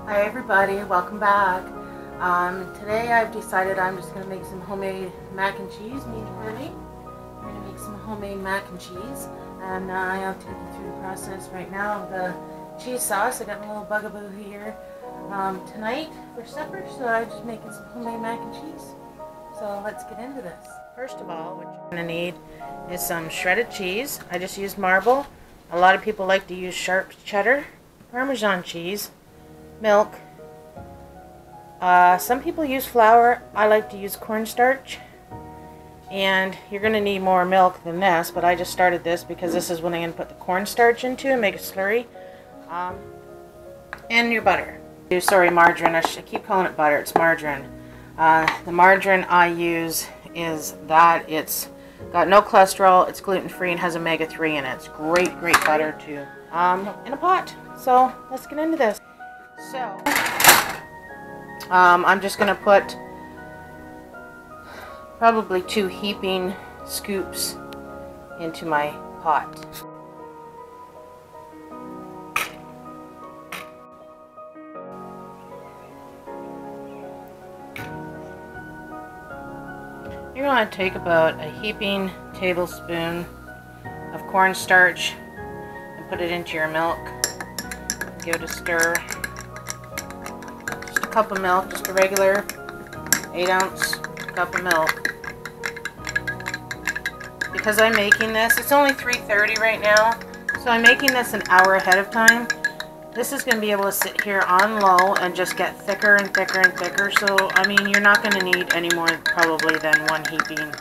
Hi everybody, welcome back. Today I've decided I'm just going to make some homemade mac and cheese. Me and Trinity. We're going to make some homemade mac and cheese, and I'll take you through the process right now of the cheese sauce. I got my little bugaboo here tonight for supper, so I'm just making some homemade mac and cheese. So let's get into this. First of all, what you're going to need is some shredded cheese. I just used marble. A lot of people like to use sharp cheddar, Parmesan cheese, milk. Some people use flour. I like to use cornstarch. And you're going to need more milk than this, but I just started this because this is when I'm going to put the cornstarch into and make a slurry. And your butter. Sorry, margarine. I keep calling it butter. It's margarine. The margarine I use is that it's got no cholesterol, it's gluten-free, and has omega-3 in it. It's great butter too. In a pot. So let's get into this. So I'm just going to put probably 2 heaping scoops into my pot. You're going to take about a heaping tablespoon of cornstarch and put it into your milk. Give it a stir. Just a cup of milk, just a regular 8-ounce cup of milk. Because I'm making this, it's only 3:30 right now, so I'm making this an hour ahead of time. This is going to be able to sit here on low and just get thicker and thicker and thicker. So, I mean, you're not going to need any more probably than 1 heaping.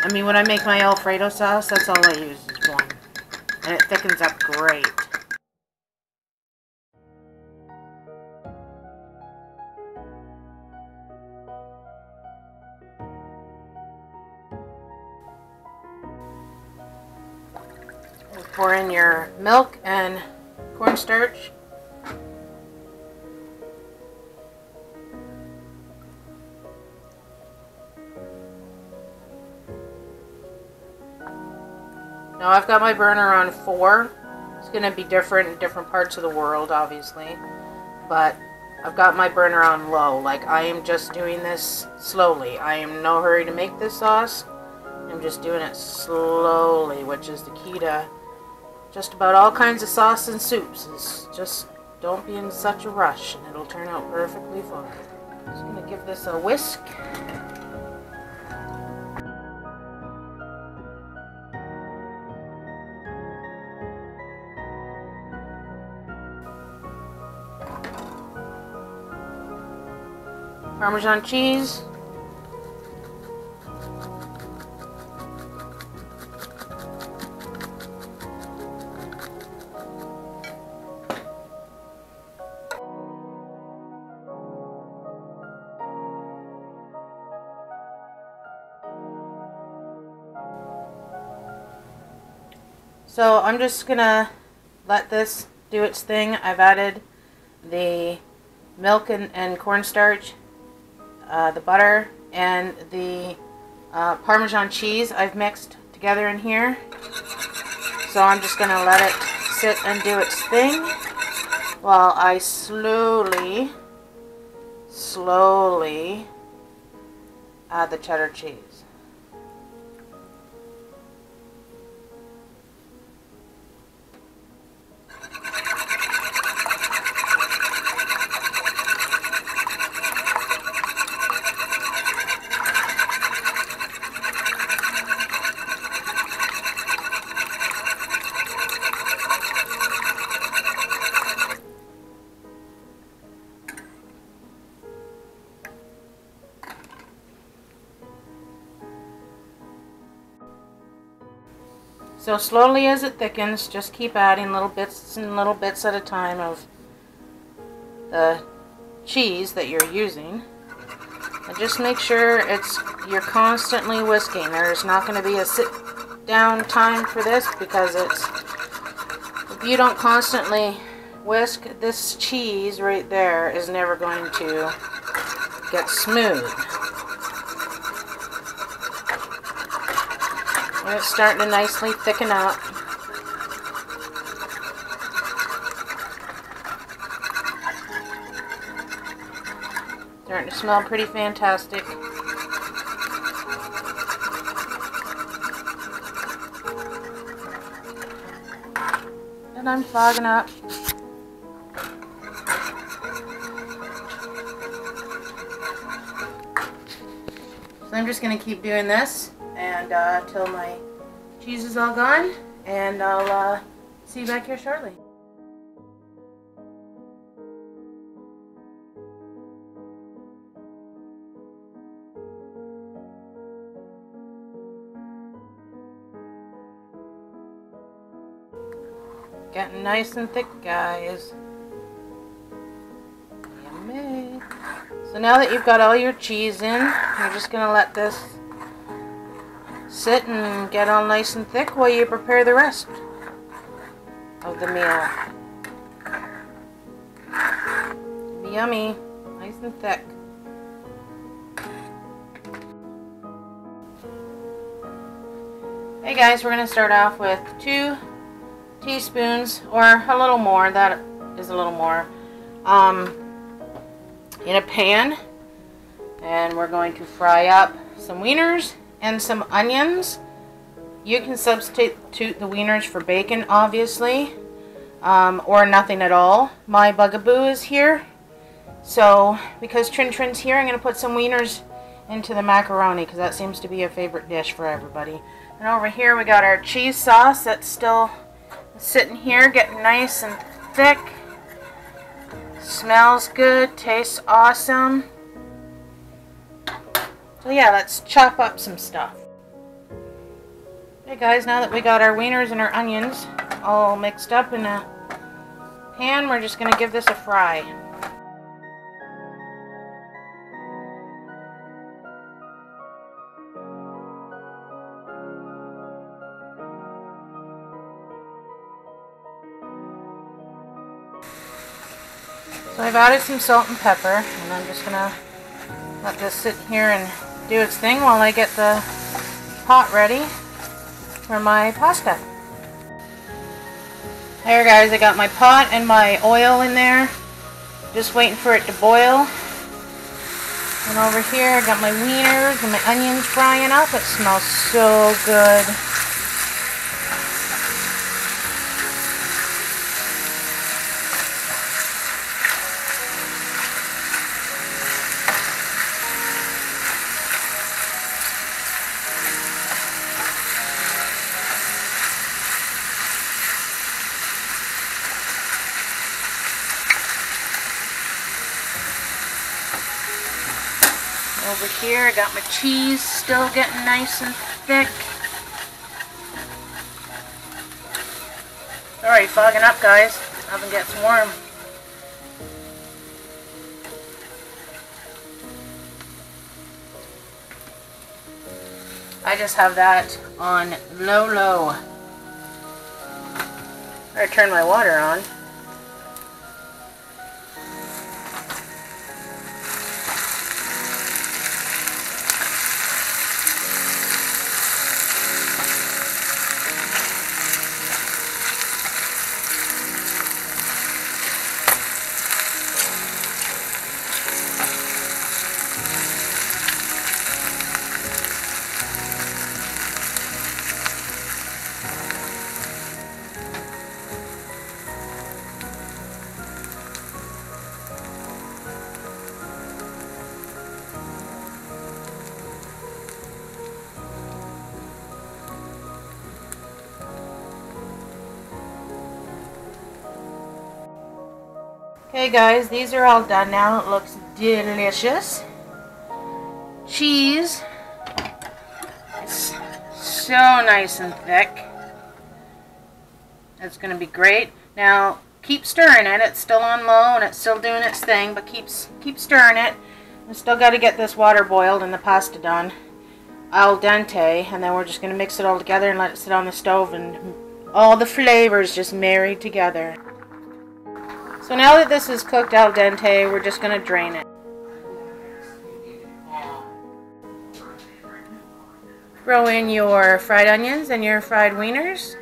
I mean, when I make my Alfredo sauce, that's all I use is 1. And it thickens up great. Pour in your milk and cornstarch. Now I've got my burner on 4. It's going to be different in different parts of the world, obviously, but I've got my burner on low. Like, I am just doing this slowly. I am in no hurry to make this sauce. I'm just doing it slowly, which is the key to just about all kinds of sauce and soups. Is just don't be in such a rush and it'll turn out perfectly fine. Just going to give this a whisk. Parmesan cheese. So I'm just gonna let this do its thing. I've added the milk and cornstarch, the butter, and the Parmesan cheese I've mixed together in here. So I'm just gonna let it sit and do its thing while I slowly add the cheddar cheese. So slowly as it thickens, just keep adding little bits and little bits at a time of the cheese that you're using. And just make sure you're constantly whisking. There's not going to be a sit down time for this because if you don't constantly whisk, this cheese right there is never going to get smooth. And it's starting to nicely thicken up. Starting to smell pretty fantastic. And I'm fogging up. So I'm just going to keep doing this and till my cheese is all gone, and I'll see you back here shortly. Getting nice and thick, guys. Yummy. So now that you've got all your cheese in, you're just going to let this sit and get all nice and thick while you prepare the rest of the meal. Yummy. Nice and thick. Hey guys, we're going to start off with 2 teaspoons, or a little more, that is a little more, in a pan, and we're going to fry up some wieners and some onions. You can substitute the wieners for bacon, obviously, or nothing at all. My bugaboo is here, so because Trin's here, I'm going to put some wieners into the macaroni, because that seems to be a favorite dish for everybody. And over here we got our cheese sauce that's still sitting here, getting nice and thick. Smells good, tastes awesome. So yeah, let's chop up some stuff. Okay guys, now that we got our wieners and our onions all mixed up in a pan, we're just going to give this a fry. So I've added some salt and pepper, and I'm just going to let this sit here and do its thing while I get the pot ready for my pasta. There guys, I got my pot and my oil in there, just waiting for it to boil. And over here I got my wieners and my onions frying up. It smells so good. Over here, I got my cheese still getting nice and thick. Alright, fogging up, guys. Oven gets warm. I just have that on low. I turn my water on. Okay guys, these are all done now. It looks delicious. Cheese. It's so nice and thick. It's going to be great. Now, keep stirring it. It's still on low and it's still doing its thing, but keep stirring it. We still got to get this water boiled and the pasta done al dente, and then we're just going to mix it all together and let it sit on the stove, and all the flavors just married together. So now that this is cooked al dente, we're just going to drain it. Throw in your fried onions and your fried wieners.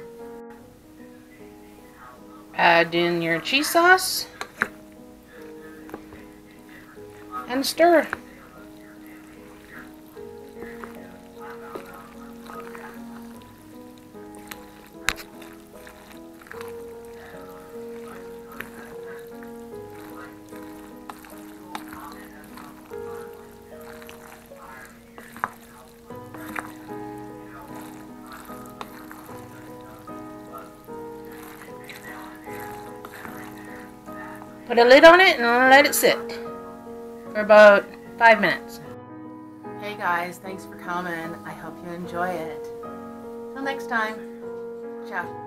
Add in your cheese sauce. and stir. Put a lid on it and let it sit for about 5 minutes. Hey guys, thanks for coming. I hope you enjoy it. Till next time. Ciao.